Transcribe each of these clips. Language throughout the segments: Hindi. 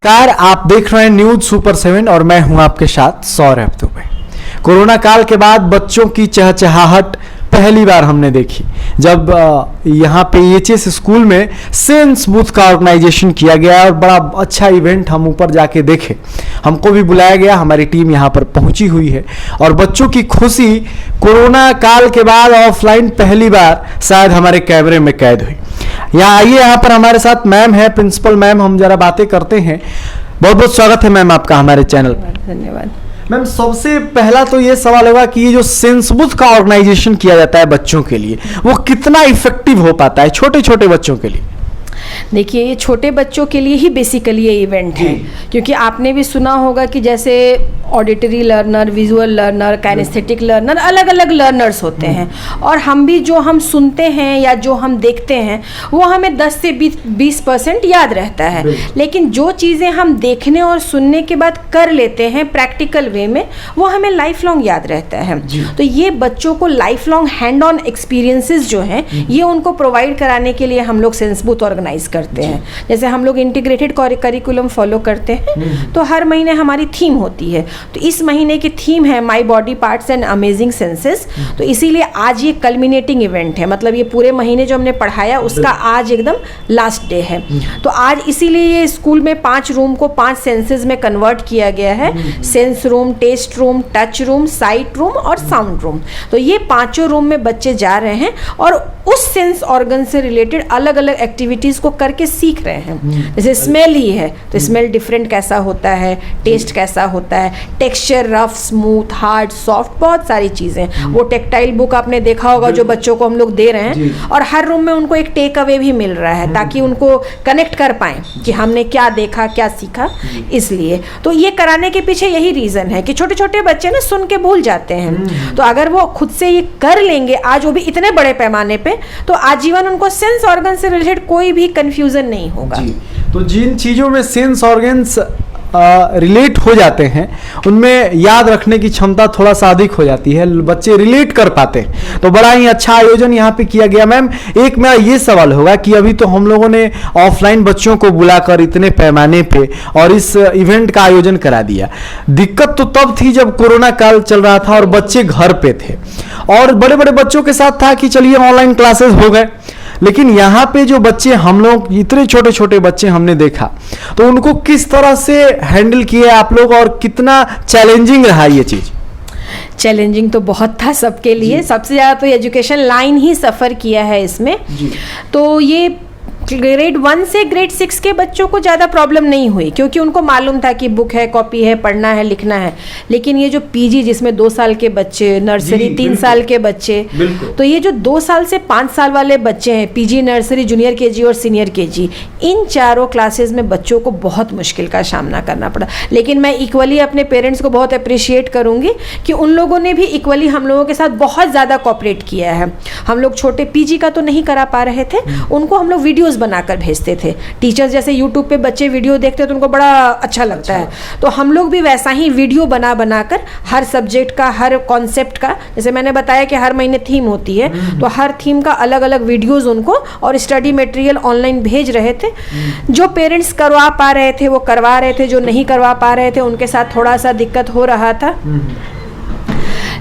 नमस्कार, आप देख रहे हैं न्यूज सुपर 7 और मैं हूं आपके साथ सौरभ दुबे। कोरोना काल के बाद बच्चों की चहचहाहट पहली बार हमने देखी जब यहाँ पे EHS स्कूल में सेंस बूथ का ऑर्गेनाइजेशन किया गया और बड़ा अच्छा इवेंट हम ऊपर जाके देखे। हमको भी बुलाया गया, हमारी टीम यहाँ पर पहुंची हुई है और बच्चों की खुशी कोरोना काल के बाद ऑफलाइन पहली बार शायद हमारे कैमरे में कैद हुई। यहाँ आइए, यहाँ पर हमारे साथ मैम है, प्रिंसिपल मैम, हम जरा बातें करते हैं। बहुत बहुत स्वागत है मैम आपका हमारे चैनल पर। धन्यवाद मैम, सबसे पहला तो ये सवाल होगा कि ये जो सेंस बूथ का ऑर्गेनाइजेशन किया जाता है बच्चों के लिए, वो कितना इफेक्टिव हो पाता है छोटे छोटे बच्चों के लिए? देखिए, ये छोटे बच्चों के लिए ही बेसिकली ये इवेंट है, क्योंकि आपने भी सुना होगा कि जैसे auditory learner, visual learner, kinesthetic learner, अलग अलग लर्नर्स होते हैं और हम भी जो हम सुनते हैं या जो हम देखते हैं वो हमें 10 से 20% याद रहता है, लेकिन जो चीज़ें हम देखने और सुनने के बाद कर लेते हैं प्रैक्टिकल वे में, वो हमें लाइफ लॉन्ग याद रहता है। तो ये बच्चों को life long hand on experiences जो हैं ये उनको प्रोवाइड कराने के लिए हम लोग सेंस बूथ ऑर्गेनाइज करते हैं। जैसे हम लोग इंटीग्रेटेड करिकुलम फॉलो करते हैं, तो हर महीने हमारी थीम होती है। तो इस महीने की थीम है my body parts and amazing senses. तो इसीलिए आज ये कल्मिनेटिंग इवेंट है, मतलब ये पूरे महीने जो हमने पढ़ाया उसका आज एकदम लास्ट डे है। तो आज इसीलिए ये स्कूल में 5 रूम को 5 सेंसेस में कन्वर्ट किया गया है। Sense room, taste room, touch room, sight room और साउंड रूम। तो ये 5 रूम में बच्चे जा रहे हैं और उस सेंस ऑर्गन से रिलेटेड अलग अलग एक्टिविटीज को करके सीख रहे हैं। जैसे स्मेल ही है तो स्मेल डिफरेंट कैसा होता है, टेस्ट कैसा होता है, texture rough, smooth, hard, soft, बहुत सारी चीजें। वो टेक्टाइल बुक आपने देखा होगा जो बच्चों को हम लोग दे रहे हैं, और हर रूम में उनको एक टेक अवे भी मिल रहा है ताकि उनको कनेक्ट कर पाए कि हमने क्या देखा, क्या सीखा। इसलिए तो ये कराने के पीछे यही रीजन है कि छोटे छोटे बच्चे ना सुन के भूल जाते हैं, तो अगर वो खुद से ये कर लेंगे आज, वो भी इतने बड़े पैमाने पे, तो आजीवन उनको सेंस ऑर्गन से रिलेटेड कोई भी कंफ्यूजन नहीं होगा। तो जिन चीजों में सेंस ऑर्गन्स रिलेट हो जाते हैं उनमें याद रखने की क्षमता थोड़ा सा अधिक हो जाती है, बच्चे रिलेट कर पाते हैं। तो बड़ा ही अच्छा आयोजन यहाँ पे किया गया। मैम, एक मेरा ये सवाल होगा कि अभी तो हम लोगों ने ऑफलाइन बच्चों को बुलाकर इतने पैमाने पे और इस इवेंट का आयोजन करा दिया। दिक्कत तो तब थी जब कोरोना काल चल रहा था और बच्चे घर पे थे और बड़े बड़े बच्चों के साथ था कि चलिए ऑनलाइन क्लासेस हो गए, लेकिन यहाँ पे जो बच्चे, हम लोग इतने छोटे छोटे बच्चे हमने देखा, तो उनको किस तरह से हैंडल किए आप लोग और कितना चैलेंजिंग रहा ये चीज? चैलेंजिंग तो बहुत था सबके लिए। सबसे ज़्यादा तो एजुकेशन लाइन ही सफ़र किया है इसमें। तो ये ग्रेड 1 से ग्रेड 6 के बच्चों को ज़्यादा प्रॉब्लम नहीं हुई, क्योंकि उनको मालूम था कि बुक है, कॉपी है, पढ़ना है, लिखना है। लेकिन ये जो PG जिसमें 2 साल के बच्चे, नर्सरी 3 साल के बच्चे, तो ये जो 2 साल से 5 साल वाले बच्चे हैं, PG, नर्सरी, जूनियर KG और सीनियर KG, इन चारों क्लासेस में बच्चों को बहुत मुश्किल का सामना करना पड़ा। लेकिन मैं इक्वली अपने पेरेंट्स को बहुत अप्रिशिएट करूँगी कि उन लोगों ने भी इक्वली हम लोगों के साथ बहुत ज़्यादा कोऑपरेट किया है। हम लोग छोटे PG का तो नहीं करा पा रहे थे, उनको हम लोग वीडियोज़ बनाकर भेजते थे। टीचर्स जैसे यूट्यूब पे बच्चे वीडियो देखते हैं तो उनको बड़ा अच्छा लगता है, तो हम लोग भी वैसा ही वीडियो बनाकर हर सब्जेक्ट का, हर कॉन्सेप्ट का, जैसे मैंने बताया कि हर महीने थीम होती है, तो हर थीम का अलग अलग वीडियोस उनको और स्टडी मटेरियल ऑनलाइन भेज रहे थे। जो पेरेंट्स करवा पा रहे थे वो करवा रहे थे, जो नहीं करवा पा रहे थे उनके साथ थोड़ा सा दिक्कत हो रहा था,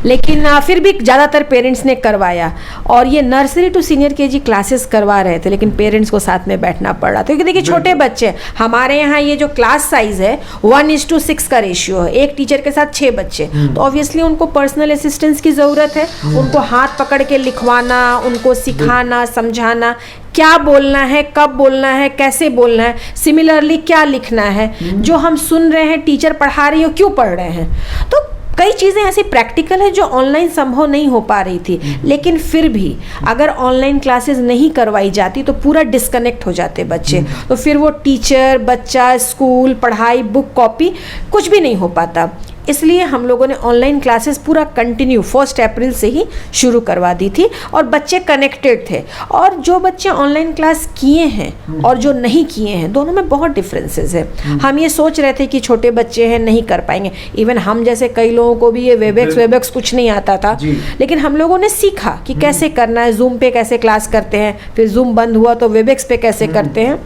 लेकिन फिर भी ज़्यादातर पेरेंट्स ने करवाया। और ये nursery to senior KG classes करवा रहे थे, लेकिन पेरेंट्स को साथ में बैठना पड़ रहा था, क्योंकि देखिए छोटे बच्चे, हमारे यहाँ ये जो क्लास साइज है 1:6 का रेशियो है, एक टीचर के साथ 6 बच्चे, तो ऑब्वियसली उनको पर्सनल असिस्टेंस की ज़रूरत है। उनको हाथ पकड़ के लिखवाना, उनको सिखाना, समझाना, क्या बोलना है, कब बोलना है, कैसे बोलना है, सिमिलरली क्या लिखना है, जो हम सुन रहे हैं, टीचर पढ़ा रही हो, क्यों पढ़ रहे हैं। तो कई चीज़ें ऐसी प्रैक्टिकल है जो ऑनलाइन संभव नहीं हो पा रही थी, लेकिन फिर भी अगर ऑनलाइन क्लासेस नहीं करवाई जाती तो पूरा डिस्कनेक्ट हो जाते बच्चे, तो फिर वो टीचर, बच्चा, स्कूल, पढ़ाई, बुक, कॉपी कुछ भी नहीं हो पाता। इसलिए हम लोगों ने ऑनलाइन क्लासेस पूरा कंटिन्यू 1 अप्रैल से ही शुरू करवा दी थी और बच्चे कनेक्टेड थे। और जो बच्चे ऑनलाइन क्लास किए हैं और जो नहीं किए हैं, दोनों में बहुत डिफरेंसेस है। हम ये सोच रहे थे कि छोटे बच्चे हैं, नहीं कर पाएंगे। इवन हम जैसे कई लोगों को भी ये वेबएक्स कुछ नहीं आता था, लेकिन हम लोगों ने सीखा कि कैसे करना है, जूम पे कैसे क्लास करते हैं, फिर जूम बंद हुआ तो वेबएक्स पे कैसे करते हैं।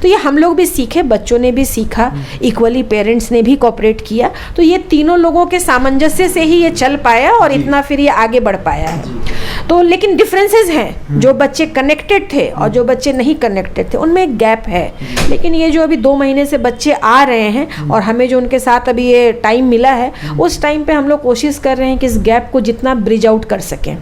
तो ये हम लोग भी सीखे, बच्चों ने भी सीखा, इक्वली पेरेंट्स ने भी कोऑपरेट किया। तो ये तीनों लोगों के सामंजस्य से ही ये चल पाया और इतना फिर ये आगे बढ़ पाया है। तो लेकिन डिफरेंसेस हैं, जो बच्चे कनेक्टेड थे और जो बच्चे नहीं कनेक्टेड थे उनमें एक गैप है। लेकिन ये जो अभी 2 महीने से बच्चे आ रहे हैं और हमें जो उनके साथ अभी ये टाइम मिला है, उस टाइम पे हम लोग कोशिश कर रहे हैं कि इस गैप को जितना ब्रिज आउट कर सकें,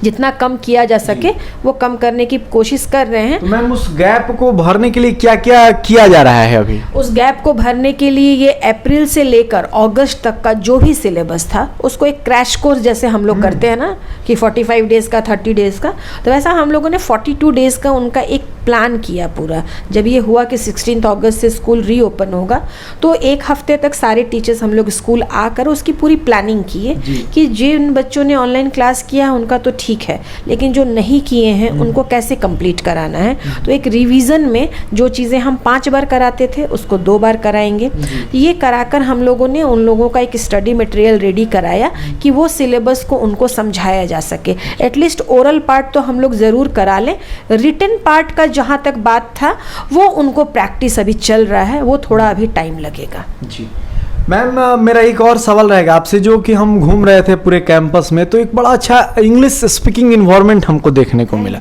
जितना कम किया जा सके वो कम करने की कोशिश कर रहे हैं। तो मैम उस गैप को भरने के लिए क्या क्या किया जा रहा है अभी? उस गैप को भरने के लिए ये अप्रैल से लेकर अगस्त तक का जो भी सिलेबस था उसको एक क्रैश कोर्स जैसे हम लोग करते हैं ना कि 45 डेज का, 30 डेज का, तो वैसा हम लोगों ने 42 डेज का उनका एक प्लान किया पूरा। जब ये हुआ कि 16 अगस्त से स्कूल रीओपन होगा तो 1 हफ्ते तक सारे टीचर्स हम लोग स्कूल आकर उसकी पूरी प्लानिंग किए कि जिन बच्चों ने ऑनलाइन क्लास किया उनका तो ठीक है, लेकिन जो नहीं किए हैं उनको कैसे कंप्लीट कराना है। तो एक रिवीजन में जो चीज़ें हम 5 बार कराते थे उसको 2 बार कराएंगे। ये कराकर हम लोगों ने उन लोगों का एक स्टडी मटेरियल रेडी कराया कि वो सिलेबस को उनको समझाया जा सके। एटलीस्ट ओरल पार्ट तो हम लोग ज़रूर करा लें, रिटन पार्ट का जहाँ तक बात था वो उनको प्रैक्टिस अभी चल रहा है, वो थोड़ा अभी टाइम लगेगा। जी मैम, मेरा एक और सवाल रहेगा आपसे, जो कि हम घूम रहे थे पूरे कैंपस में तो एक बड़ा अच्छा इंग्लिश स्पीकिंग इन्वायरमेंट हमको देखने को मिला,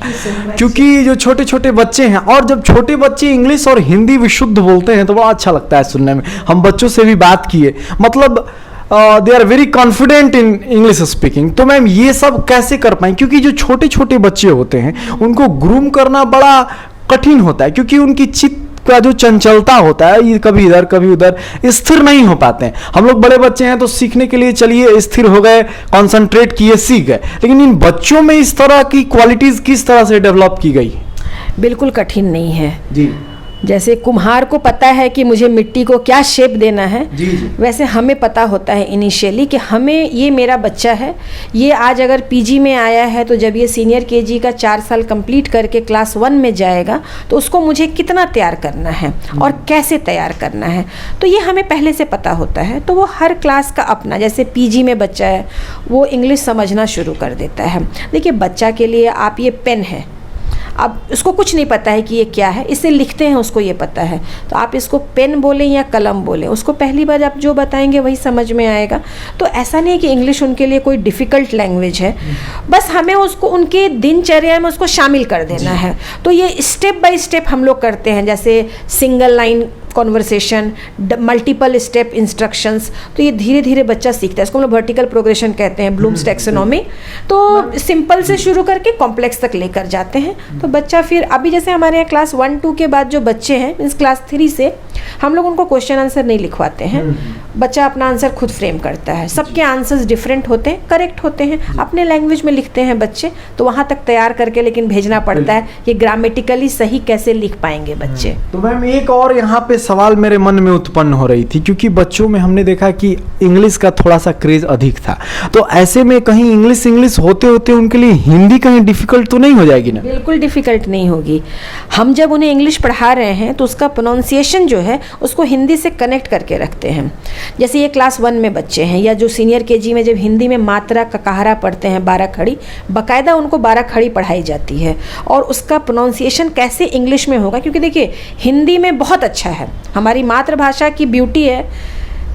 क्योंकि जो छोटे छोटे बच्चे हैं और जब छोटे बच्चे इंग्लिश और हिंदी विशुद्ध बोलते हैं तो बड़ा अच्छा लगता है सुनने में। हम बच्चों से भी बात किए, मतलब they are very confident in English speaking. तो मैम ये सब कैसे कर पाएं, क्योंकि जो छोटे छोटे बच्चे होते हैं उनको ग्रूम करना बड़ा कठिन होता है, क्योंकि उनकी चित्त का जो चंचलता होता है ये कभी इधर कभी उधर स्थिर नहीं हो पाते हैं। हम लोग बड़े बच्चे हैं तो सीखने के लिए चलिए स्थिर हो गए, कंसंट्रेट किए, सीख गए, लेकिन इन बच्चों में इस तरह की क्वालिटीज किस तरह से डेवलप की गई? बिल्कुल कठिन नहीं है जी। जैसे कुम्हार को पता है कि मुझे मिट्टी को क्या शेप देना है, जी। वैसे हमें पता होता है इनिशियली कि हमें, ये मेरा बच्चा है, ये आज अगर पीजी में आया है तो जब ये सीनियर केजी का 4 साल कंप्लीट करके क्लास 1 में जाएगा तो उसको मुझे कितना तैयार करना है और कैसे तैयार करना है, तो ये हमें पहले से पता होता है। तो वो हर क्लास का अपना, जैसे पीजी में बच्चा है वो इंग्लिश समझना शुरू कर देता है। देखिए बच्चा के लिए आप, ये पेन है, अब उसको कुछ नहीं पता है कि ये क्या है, इसे लिखते हैं उसको ये पता है, तो आप इसको पेन बोलें या कलम बोलें, उसको पहली बार आप जो बताएंगे वही समझ में आएगा। तो ऐसा नहीं है कि इंग्लिश उनके लिए कोई डिफ़िकल्ट लैंग्वेज है, बस हमें उसको उनके दिनचर्या में उसको शामिल कर देना है। तो ये स्टेप बाय स्टेप हम लोग करते हैं, जैसे single line conversation, multiple step instructions, तो ये धीरे धीरे बच्चा सीखता है। इसको हम लोग वर्टिकल प्रोग्रेशन कहते हैं, ब्लूम्स टैक्सोनॉमी। तो सिंपल से शुरू करके कॉम्प्लेक्स तक लेकर जाते हैं। तो बच्चा फिर, अभी जैसे हमारे यहाँ क्लास 1-2 के बाद जो बच्चे हैं, मीन्स क्लास 3 से हम लोग उनको क्वेश्चन आंसर नहीं लिखवाते हैं, बच्चा अपना आंसर खुद फ्रेम करता है। सबके आंसर्स डिफरेंट होते हैं, करेक्ट होते हैं, अपने लैंग्वेज में लिखते हैं बच्चे, तो वहाँ तक तैयार करके लेकिन भेजना पड़ता है कि ग्रामेटिकली सही कैसे लिख पाएंगे बच्चे। तो मैम एक और यहाँ पे सवाल मेरे मन में उत्पन्न हो रही थी, क्योंकि बच्चों में हमने देखा कि इंग्लिश का थोड़ा सा क्रेज अधिक था, तो ऐसे में कहीं इंग्लिश होते होते उनके लिए हिंदी कहीं डिफिकल्ट तो नहीं हो जाएगी ना? बिल्कुल डिफिकल्ट नहीं होगी। हम जब उन्हें इंग्लिश पढ़ा रहे हैं तो उसका प्रोनाउंसिएशन जो है उसको हिंदी से कनेक्ट करके रखते हैं। जैसे ये क्लास 1 में बच्चे हैं या जो सीनियर केजी में जब हिंदी में मात्रा ककाहारा पढ़ते हैं 12 खड़ी, बाकायदा उनको 12 खड़ी पढ़ाई जाती है और उसका प्रोनाउंसिएशन कैसे इंग्लिश में होगा, क्योंकि देखिए हिंदी में बहुत अच्छा है, हमारी मातृभाषा की ब्यूटी है,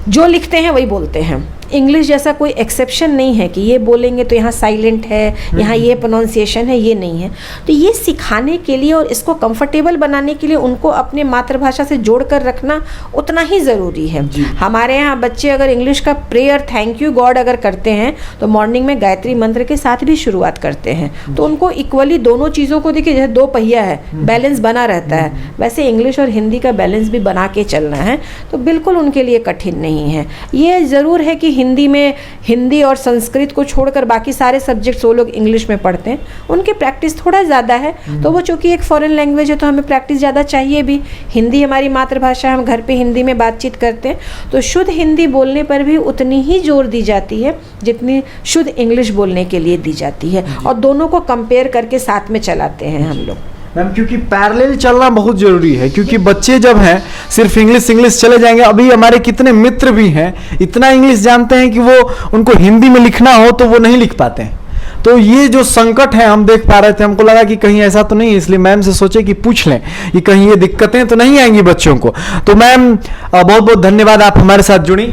जो लिखते हैं वही बोलते हैं। इंग्लिश जैसा कोई एक्सेप्शन नहीं है कि ये बोलेंगे तो यहाँ साइलेंट है, यहाँ ये प्रोनाउंसिएशन है, ये नहीं है। तो ये सिखाने के लिए और इसको कंफर्टेबल बनाने के लिए उनको अपने मातृभाषा से जोड़कर रखना उतना ही ज़रूरी है। हमारे यहाँ बच्चे अगर इंग्लिश का प्रेयर थैंक यू गॉड अगर करते हैं तो मॉर्निंग में गायत्री मंत्र के साथ भी शुरुआत करते हैं। तो उनको इक्वली दोनों चीज़ों को, देखिए जैसे 2 पहिया है, बैलेंस बना रहता है, वैसे इंग्लिश और हिंदी का बैलेंस भी बना के चलना है। तो बिल्कुल उनके लिए कठिन नहीं है। ये ज़रूर है कि हिंदी में, हिंदी और संस्कृत को छोड़कर बाकी सारे सब्जेक्ट्स वो लोग इंग्लिश में पढ़ते हैं, उनकी प्रैक्टिस थोड़ा ज़्यादा है। तो वो चूँकि एक फॉरेन लैंग्वेज है तो हमें प्रैक्टिस ज़्यादा चाहिए भी। हिंदी हमारी मातृभाषा, हम घर पे हिंदी में बातचीत करते हैं, तो शुद्ध हिंदी बोलने पर भी उतनी ही जोर दी जाती है जितनी शुद्ध इंग्लिश बोलने के लिए दी जाती है, और दोनों को कंपेयर करके साथ में चलाते हैं हम लोग। मैम क्योंकि पैरेलल चलना बहुत जरूरी है, क्योंकि बच्चे जब हैं सिर्फ इंग्लिश चले जाएंगे। अभी हमारे कितने मित्र भी हैं इतना इंग्लिश जानते हैं कि वो उनको हिंदी में लिखना हो तो वो नहीं लिख पाते हैं। तो ये जो संकट है हम देख पा रहे थे, हमको लगा कि कहीं ऐसा तो नहीं है, इसलिए मैम से सोचे कि पूछ लें कि कहीं ये दिक्कतें तो नहीं आएंगी बच्चों को। तो मैम बहुत बहुत धन्यवाद, आप हमारे साथ जुड़ी।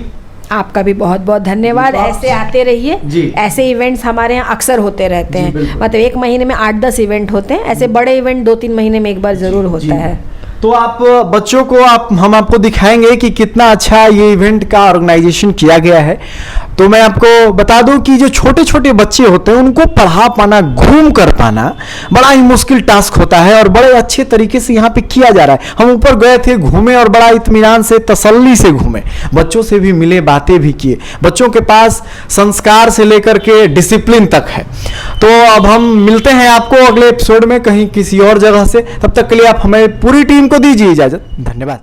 आपका भी बहुत बहुत धन्यवाद। ऐसे आते रहिए, ऐसे इवेंट्स हमारे यहाँ अक्सर होते रहते हैं, मतलब 1 महीने में 8-10 इवेंट होते हैं, ऐसे बड़े इवेंट 2-3 महीने में एक बार जरूर होता है। तो आप बच्चों को हम आपको दिखाएंगे कि कितना अच्छा ये इवेंट का ऑर्गेनाइजेशन किया गया है। तो मैं आपको बता दूं कि जो छोटे छोटे बच्चे होते हैं उनको पढ़ा पाना, घूम कर पाना बड़ा ही मुश्किल टास्क होता है, और बड़े अच्छे तरीके से यहाँ पे किया जा रहा है। हम ऊपर गए थे, घूमे और बड़ा इत्मीनान से, तसल्ली से घूमे, बच्चों से भी मिले, बातें भी किए। बच्चों के पास संस्कार से लेकर के डिसिप्लिन तक है। तो अब हम मिलते हैं आपको अगले एपिसोड में कहीं किसी और जगह से। तब तक के लिए आप हमें पूरी टीम को दीजिए इजाजत। धन्यवाद।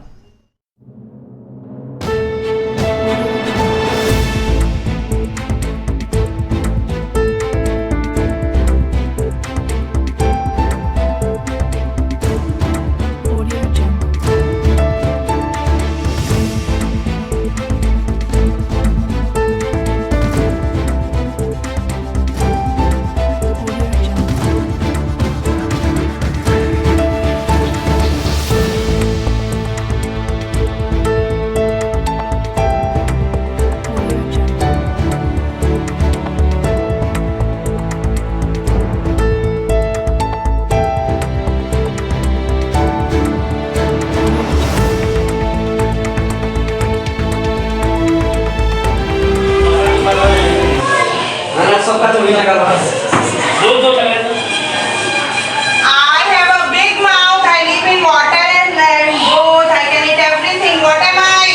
I have a big mouth. I live in water and land both. I can eat everything. What am I?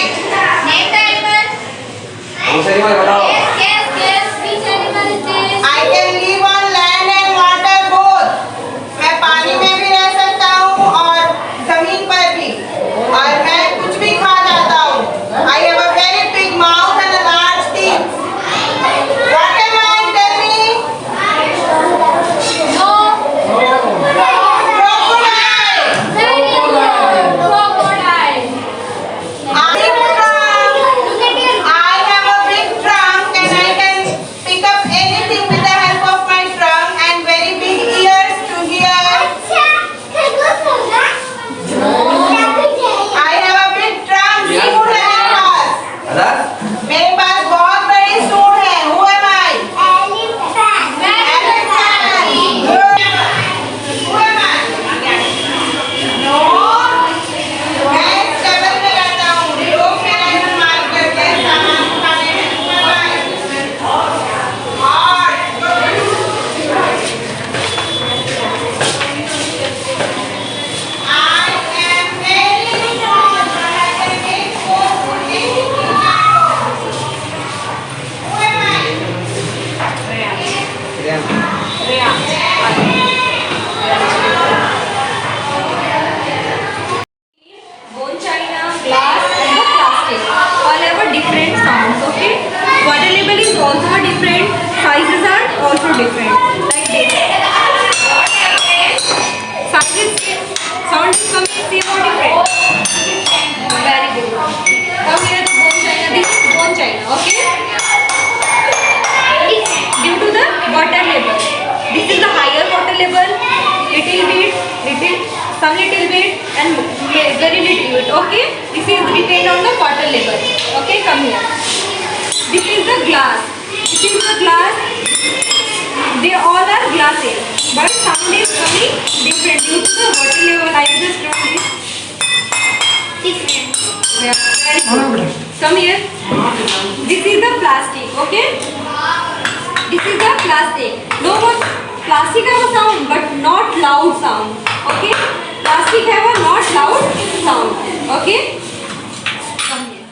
Name the animal. Yes. Which animal is this? I can live on land and water both. मैं पानी में भी रह सकता हूँ और जमीन पर भी, और मैं कुछ भी खा जाता हूँ। I have a very big mouth and a large teeth. What am I? Tell me. No. Crocodile. Very good. Crocodile. Look at your. I have a big trunk and I can pick up anything with the help of my trunk, and very big ears to hear. I have a big trunk. सूंड है मेरे पास। मेरे पास बहुत बड़ी सूंड है। Who am I? Elephant. Good. Who am I? No. मैं स्टेबल में रहता हूँ। लोग मेरा इस्तेमाल करते हैं सामान उठाने में। Who am I? Heart. I am very strong, but I can make 4 food anything now. Who am I? Bone china, glass and the plastic. All have a different sounds, okay? Water level is also different, sizes are also different. Like this. Sizes, sound is coming, see how different. Very good. Come here the bone china, this is bone china, okay? Due to the water level. This is the higher water level, some little bit and very little bit, okay? This is depend on the water level, okay? Come here. This is the glass. They all are glasses, but sound is coming different due to the water level. I just draw this. Different. Yeah, very good. Come here. This is the plastic, okay? This is the plastic. No more plastic have a sound, but not loud sound, okay? Plastic have a not loud sound, okay? Come here.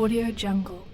Audio Jungle.